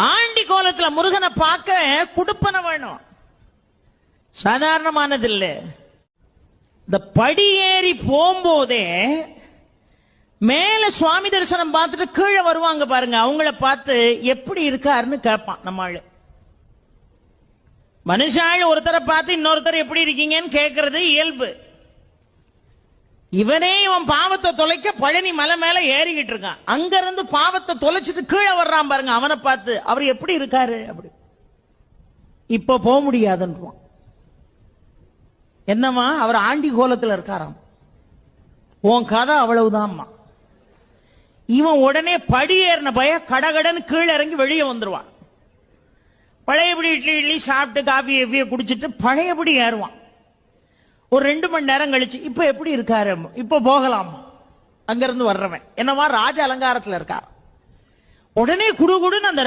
Aunty கோலத்துல முருகனை பார்க்க குடுப்பன வேணும், சாதாரணமானது இல்ல. இந்த படி ஏறி போகும்போதே மேல சுவாமி தரிசனம் பார்த்துட்டு கீழே வருவாங்க பாருங்க, அவங்கள பார்த்து எப்படி இருக்காருன்னு கேட்பான் நம்மாளு. மனுஷாள் ஒருத்தரை பார்த்து இன்னொருத்தர் எப்படி இருக்கீங்கன்னு கேட்கறது இயல்பு. இவனே இவன் பாவத்தை தொலைக்க பழனி மலை மேல ஏறிக்கிட்டு இருக்கான், அங்க இருந்து பாவத்தை தொலைச்சிட்டு கீழே வர்றான் பாருங்க, அவனை பார்த்து அவர் எப்படி இருக்காரு அப்படி. இப்ப போக முடியாதுன்றான். என்னமா அவர் ஆண்டி கோலத்துல இருக்காராம், உன் கதை அவ்வளவுதான்மா. இவன் உடனே படி ஏறின பய கடகடன்னு கீழே இறங்கி வெளியே வந்துருவான். பழையபடி இட்லி சாப்பிட்டு காஃபி குடிச்சிட்டு பழையபடி ஏறுவான். ஒரு 2 மணி நேரம் கழிச்சு இப்ப எப்படி இருக்காரு, இப்ப போகலாம். அங்கிருந்து வர்றவன் என்னவா ராஜ அலங்காரத்துல இருக்கார். உடனே குடுகுடுன்னு அந்த